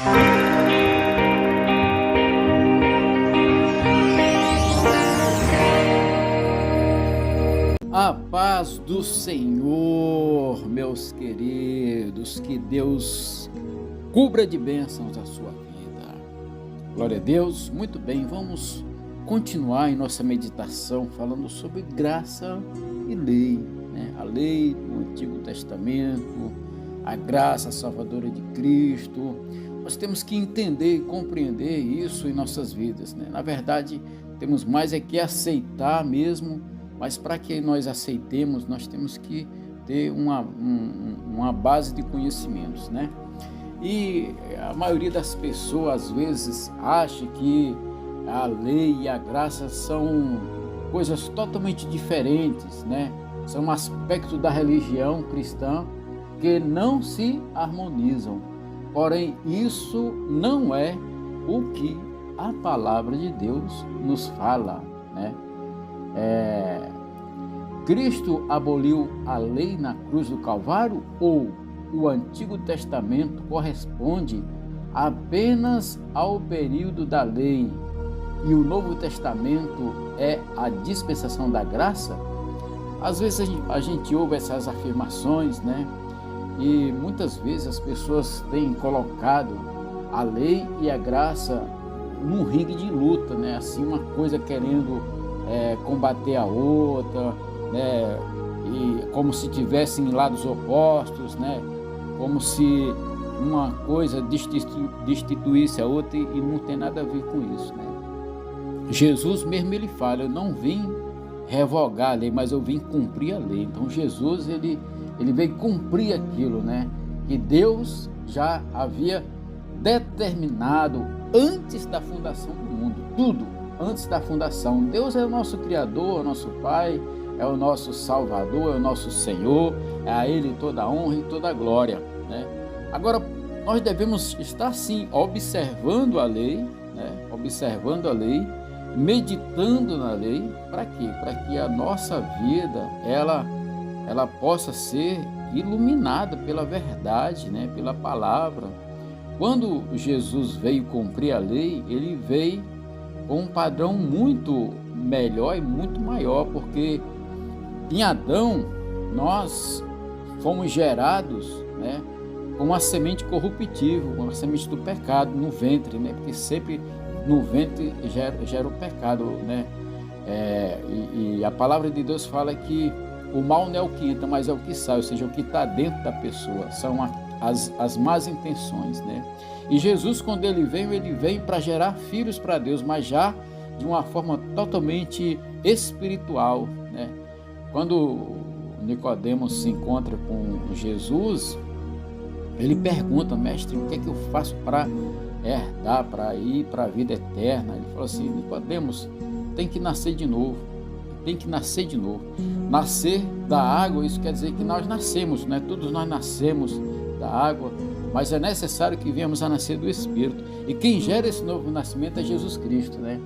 A paz do Senhor, meus queridos, que Deus cubra de bênçãos a sua vida. Glória a Deus. Muito bem, vamos continuar em nossa meditação falando sobre graça e lei, né? A lei do Antigo Testamento, a graça salvadora de Cristo. Nós temos que entender e compreender isso em nossas vidas, né? Na verdade, temos mais é que aceitar mesmo. Mas para que nós aceitemos, nós temos que ter uma base de conhecimentos, né? E a maioria das pessoas, às vezes, acha que a lei e a graça são coisas totalmente diferentes, né? São aspectos da religião cristã que não se harmonizam. Porém, isso não é o que a palavra de Deus nos fala, né? Cristo aboliu a lei na cruz do Calvário ou o Antigo Testamento corresponde apenas ao período da lei e o Novo Testamento é a dispensação da graça? Às vezes a gente ouve essas afirmações, né? E muitas vezes as pessoas têm colocado a lei e a graça num ringue de luta, né? Assim, uma coisa querendo combater a outra, né? E como se tivessem lados opostos, né? Como se uma coisa destituísse a outra e não tem nada a ver com isso, né? Jesus mesmo ele fala: eu não vim revogar a lei, mas eu vim cumprir a lei. Então Jesus ele veio cumprir aquilo, né? Que Deus já havia determinado antes da fundação do mundo, tudo. Antes da fundação, Deus é o nosso Criador, é o nosso Pai, é o nosso Salvador, é o nosso Senhor, é a Ele toda a honra e toda a glória, né? Agora, nós devemos estar sim observando a lei, né? Observando a lei, meditando na lei, para quê? Para que a nossa vida, ela possa ser iluminada pela verdade, né? Pela palavra. Quando Jesus veio cumprir a lei, ele veio com um padrão muito melhor e muito maior, porque em Adão nós fomos gerados, né, com uma semente corruptível, com uma semente do pecado no ventre, né, porque sempre no ventre gera o pecado, né, e a palavra de Deus fala que o mal não é o que entra, mas é o que sai, ou seja, o que está dentro da pessoa, são as más intenções, né? E Jesus, quando ele vem para gerar filhos para Deus, mas já de uma forma totalmente espiritual, né? Quando Nicodemos se encontra com Jesus, ele pergunta: mestre, o que é que eu faço para herdar, para ir para a vida eterna? Ele falou assim: Nicodemos, tem que nascer de novo. Tem que nascer de novo. Nascer da água, isso quer dizer que nós nascemos, né? Todos nós nascemos da água, mas é necessário que venhamos a nascer do Espírito. E quem gera esse novo nascimento é Jesus Cristo, né?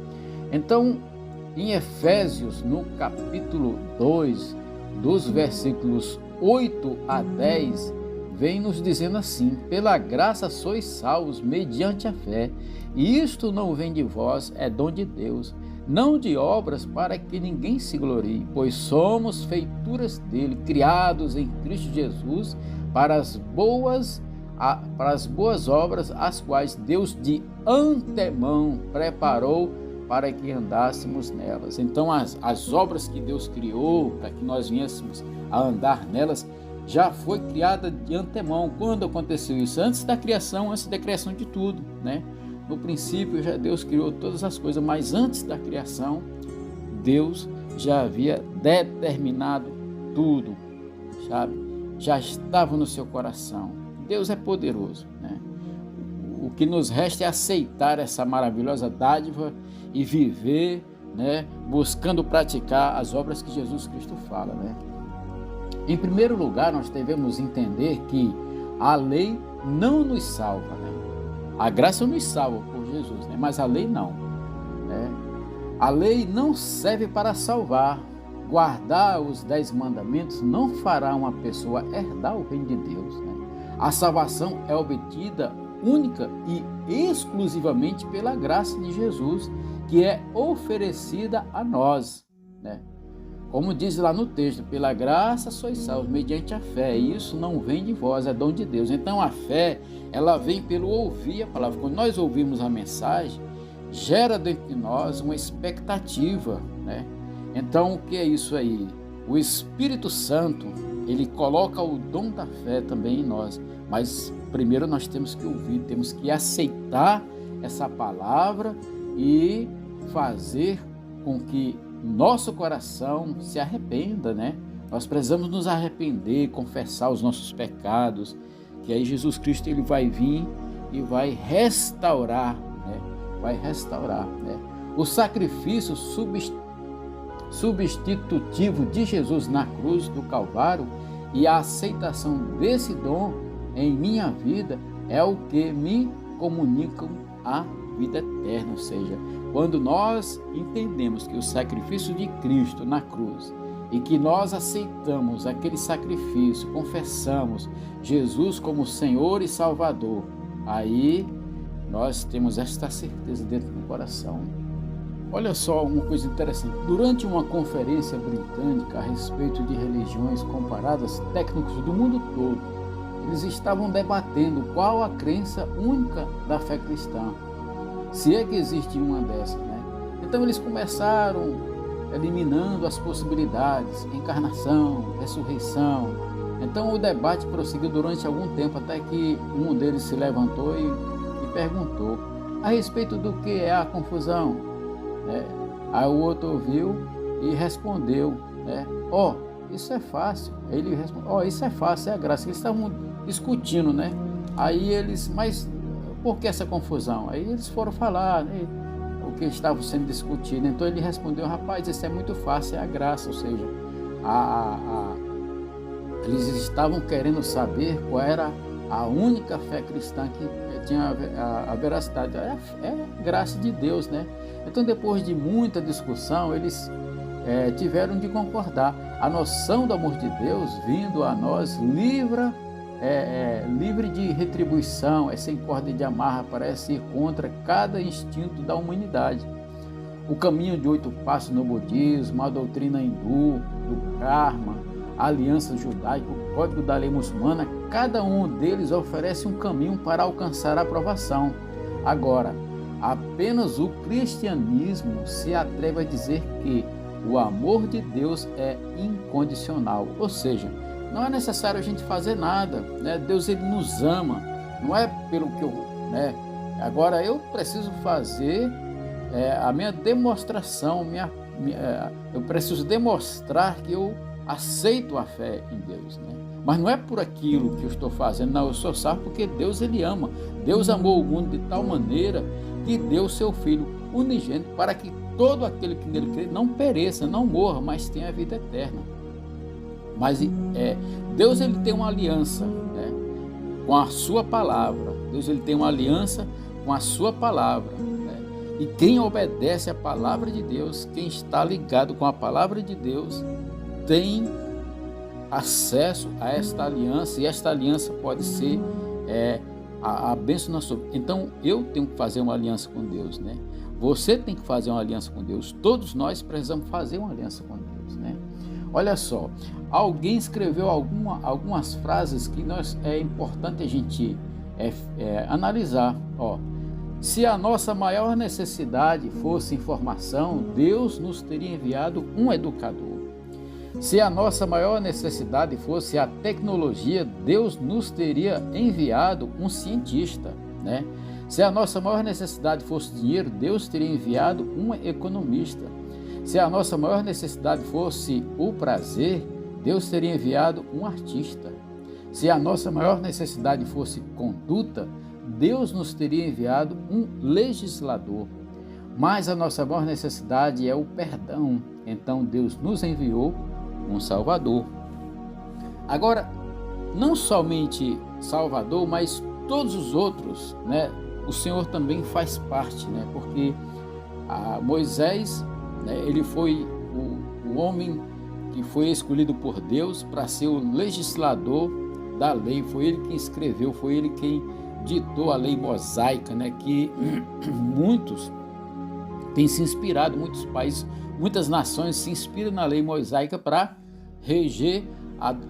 Então, em Efésios, no capítulo 2, dos versículos 8 a 10, vem nos dizendo assim: pela graça sois salvos mediante a fé, e isto não vem de vós, é dom de Deus, não de obras, para que ninguém se glorie, pois somos feituras dele, criados em Cristo Jesus, para as boas obras, as quais Deus de antemão preparou para que andássemos nelas. Então as obras que Deus criou para que nós viéssemos a andar nelas, já foi criada de antemão. Quando aconteceu isso? Antes da criação de tudo, né? No princípio já Deus criou todas as coisas, mas antes da criação Deus já havia determinado tudo, sabe? Já estava no seu coração. Deus é poderoso, né? O que nos resta é aceitar essa maravilhosa dádiva e viver, né, buscando praticar as obras que Jesus Cristo fala, né? Em primeiro lugar, nós devemos entender que a lei não nos salva, né? A graça nos salva por Jesus, né? Mas a lei não, né? A lei não serve para salvar. Guardar os 10 mandamentos não fará uma pessoa herdar o reino de Deus, né? A salvação é obtida única e exclusivamente pela graça de Jesus, que é oferecida a nós, né? Como diz lá no texto, pela graça sois salvos mediante a fé, e isso não vem de vós, é dom de Deus. Então a fé, ela vem pelo ouvir a palavra. Quando nós ouvimos a mensagem, gera dentro de nós uma expectativa, né? Então o que é isso aí? O Espírito Santo, ele coloca o dom da fé também em nós, mas primeiro nós temos que ouvir, temos que aceitar essa palavra e fazer com que nosso coração se arrependa, né? Nós precisamos nos arrepender, confessar os nossos pecados, que aí Jesus Cristo ele vai vir e vai restaurar, né? Vai restaurar, né? O sacrifício substitutivo de Jesus na cruz do Calvário e a aceitação desse dom em minha vida é o que me comunicam a vida eterna. Ou seja, quando nós entendemos que o sacrifício de Cristo na cruz e que nós aceitamos aquele sacrifício, confessamos Jesus como Senhor e Salvador, aí nós temos esta certeza dentro do coração. Olha só uma coisa interessante. Durante uma conferência britânica a respeito de religiões comparadas, técnicos do mundo todo, eles estavam debatendo qual a crença única da fé cristã, se é que existe uma dessas, né? Então eles começaram eliminando as possibilidades, encarnação, ressurreição. Então o debate prosseguiu durante algum tempo, até que um deles se levantou e perguntou a respeito do que é a confusão, né? Aí o outro ouviu e respondeu, né? Isso é fácil. Ele respondeu, isso é fácil, é a graça. Eles estavam discutindo, né? Aí eles, mas por que essa confusão? Aí eles foram falar, né, o que estava sendo discutido. Então ele respondeu, rapaz, isso é muito fácil, é a graça. Ou seja, eles estavam querendo saber qual era a única fé cristã que tinha a veracidade. É a graça de Deus, né? Então depois de muita discussão, eles tiveram de concordar. A noção do amor de Deus vindo a nós livre de retribuição, é sem corda de amarra, parece ir contra cada instinto da humanidade. O caminho de 8 passos no budismo, a doutrina hindu, do karma, a aliança judaica, o código da lei muçulmana, cada um deles oferece um caminho para alcançar a aprovação. Agora, apenas o cristianismo se atreve a dizer que o amor de Deus é incondicional, ou seja, não é necessário a gente fazer nada, né? Deus ele nos ama, não é pelo que agora eu preciso fazer a minha demonstração, eu preciso demonstrar que eu aceito a fé em Deus, né? Mas não é por aquilo que eu estou fazendo, não, eu sou salvo porque Deus ele ama. Deus amou o mundo de tal maneira que deu seu Filho unigênito para que todo aquele que nele crê não pereça, não morra, mas tenha a vida eterna. Mas Deus ele tem uma aliança, né, com a sua palavra. Deus ele tem uma aliança com a sua palavra, né? E quem obedece à palavra de Deus, quem está ligado com a palavra de Deus, tem acesso a esta aliança, e esta aliança pode ser a bênção na sua vida. Então eu tenho que fazer uma aliança com Deus, né? Você tem que fazer uma aliança com Deus. Todos nós precisamos fazer uma aliança com Deus, né? Olha só, alguém escreveu algumas frases que é importante a gente analisar. Se a nossa maior necessidade fosse informação, Deus nos teria enviado um educador. Se a nossa maior necessidade fosse a tecnologia, Deus nos teria enviado um cientista, né? Se a nossa maior necessidade fosse dinheiro, Deus teria enviado um economista. Se a nossa maior necessidade fosse o prazer, Deus teria enviado um artista. Se a nossa maior necessidade fosse conduta, Deus nos teria enviado um legislador. Mas a nossa maior necessidade é o perdão. Então Deus nos enviou um Salvador. Agora, não somente Salvador, mas todos os outros, né? O Senhor também faz parte, né? Porque Moisés, né, ele foi o homem que foi escolhido por Deus para ser o legislador da lei. Foi ele quem escreveu, foi ele quem ditou a lei mosaica, né, que muitos têm se inspirado, muitos países, muitas nações se inspiram na lei mosaica para reger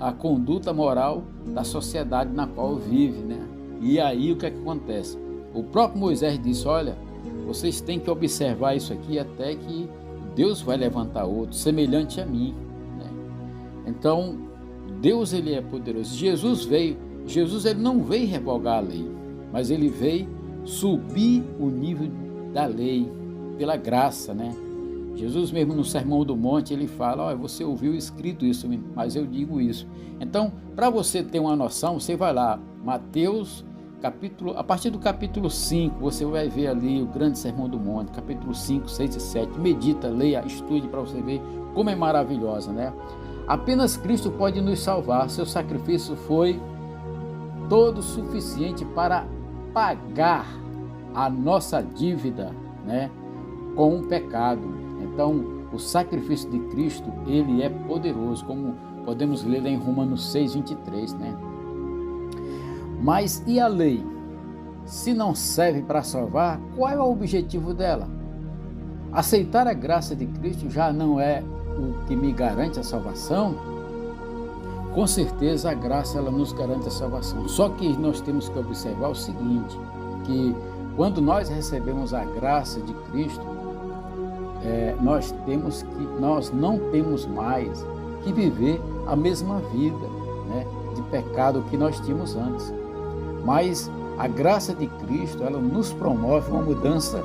a conduta moral da sociedade na qual vive, né? E aí o que é que acontece? O próprio Moisés disse: olha, vocês têm que observar isso aqui até que Deus vai levantar outro semelhante a mim, né? Então Deus, ele é poderoso. Jesus ele não veio revogar a lei, mas ele veio subir o nível da lei pela graça, né? Jesus mesmo no Sermão do Monte, ele fala: olha, você ouviu escrito isso, mas eu digo isso. Então, para você ter uma noção, você vai lá, Mateus, a partir do capítulo 5, você vai ver ali o grande Sermão do Monte, capítulo 5, 6 e 7. Medita, leia, estude para você ver como é maravilhosa, né? Apenas Cristo pode nos salvar. Seu sacrifício foi todo suficiente para pagar a nossa dívida, né, com o pecado. Então, o sacrifício de Cristo, ele é poderoso, como podemos ler em Romanos 6, 23, né? Mas e a lei? Se não serve para salvar, qual é o objetivo dela? Aceitar a graça de Cristo já não é o que me garante a salvação? Com certeza a graça, ela nos garante a salvação. Só que nós temos que observar o seguinte, que quando nós recebemos a graça de Cristo, nós não temos mais que viver a mesma vida, né, de pecado que nós tínhamos antes. Mas a graça de Cristo, ela nos promove uma mudança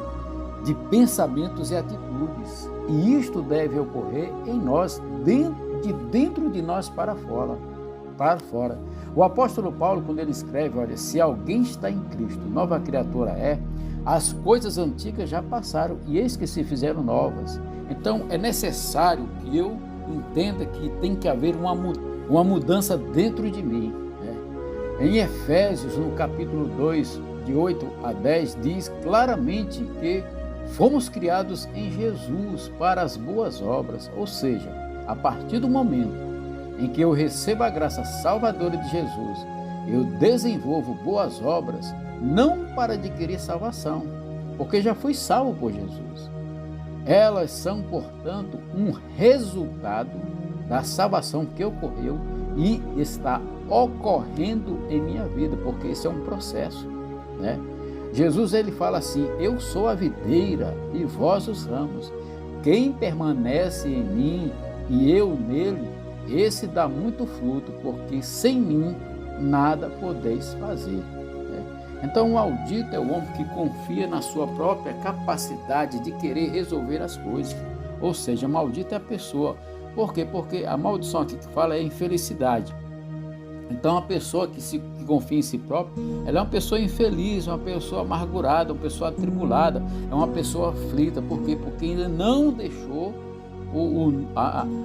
de pensamentos e atitudes. E isto deve ocorrer em nós, de dentro de nós para fora. O apóstolo Paulo, quando ele escreve: olha, se alguém está em Cristo, nova criatura é, as coisas antigas já passaram e eis que se fizeram novas. Então é necessário que eu entenda que tem que haver uma mudança dentro de mim, né? Em Efésios, no capítulo 2, de 8 a 10, diz claramente que fomos criados em Jesus para as boas obras, ou seja, a partir do momento em que eu recebo a graça salvadora de Jesus, eu desenvolvo boas obras, não para adquirir salvação, porque já fui salvo por Jesus. Elas são, portanto, um resultado da salvação que ocorreu e está ocorrendo em minha vida, porque esse é um processo, né? Jesus, ele fala assim: eu sou a videira e vós os ramos. Quem permanece em mim e eu nele, esse dá muito fruto, porque sem mim nada podeis fazer. Então, o maldito é o homem que confia na sua própria capacidade de querer resolver as coisas. Ou seja, maldito é a pessoa. Por quê? Porque a maldição aqui que fala é infelicidade. Então, a pessoa que confia em si própria, ela é uma pessoa infeliz, uma pessoa amargurada, uma pessoa atribulada, é uma pessoa aflita. Por quê? Porque ainda não deixou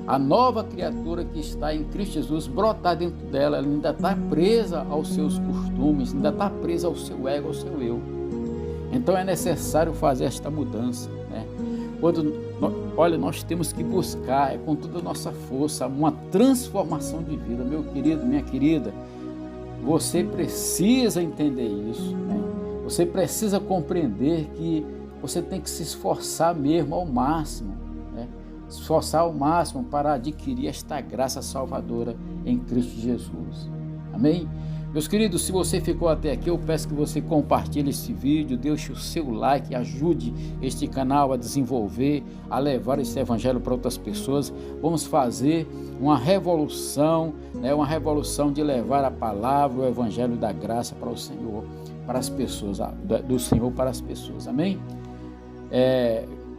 a nova criatura que está em Cristo Jesus brotar dentro dela. Ela ainda está presa aos seus costumes, ainda está presa ao seu ego, ao seu eu. Então é necessário fazer esta mudança, né? Olha, nós temos que buscar, com toda a nossa força, uma transformação de vida. Meu querido, minha querida, você precisa entender isso, né? Você precisa compreender que você tem que se esforçar mesmo ao máximo, né? Esforçar ao máximo para adquirir esta graça salvadora em Cristo Jesus. Amém? Meus queridos, se você ficou até aqui, eu peço que você compartilhe esse vídeo, deixe o seu like, ajude este canal a desenvolver, a levar esse evangelho para outras pessoas. Vamos fazer uma revolução, né? Uma revolução de levar a palavra, o evangelho da graça para o Senhor, para as pessoas, do Senhor para as pessoas. Amém?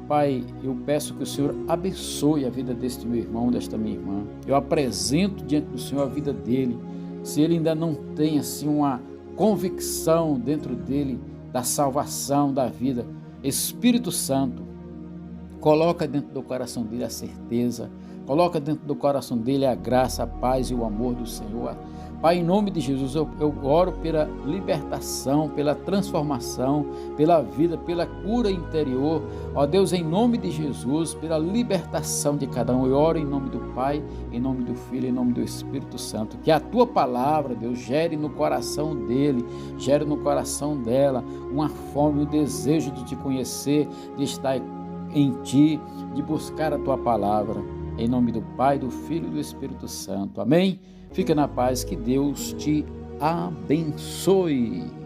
Pai, eu peço que o Senhor abençoe a vida deste meu irmão, desta minha irmã. Eu apresento diante do Senhor a vida dele. Se ele ainda não tem assim uma convicção dentro dele da salvação, da vida, Espírito Santo, coloca dentro do coração dele a certeza, coloca dentro do coração dele a graça, a paz e o amor do Senhor. Pai, em nome de Jesus, eu oro pela libertação, pela transformação, pela vida, pela cura interior. Ó Deus, em nome de Jesus, pela libertação de cada um. Eu oro em nome do Pai, em nome do Filho, em nome do Espírito Santo. Que a tua palavra, Deus, gere no coração dele, gere no coração dela uma fome, um desejo de te conhecer, de estar em ti, de buscar a tua palavra. Em nome do Pai, do Filho e do Espírito Santo. Amém? Fica na paz, que Deus te abençoe.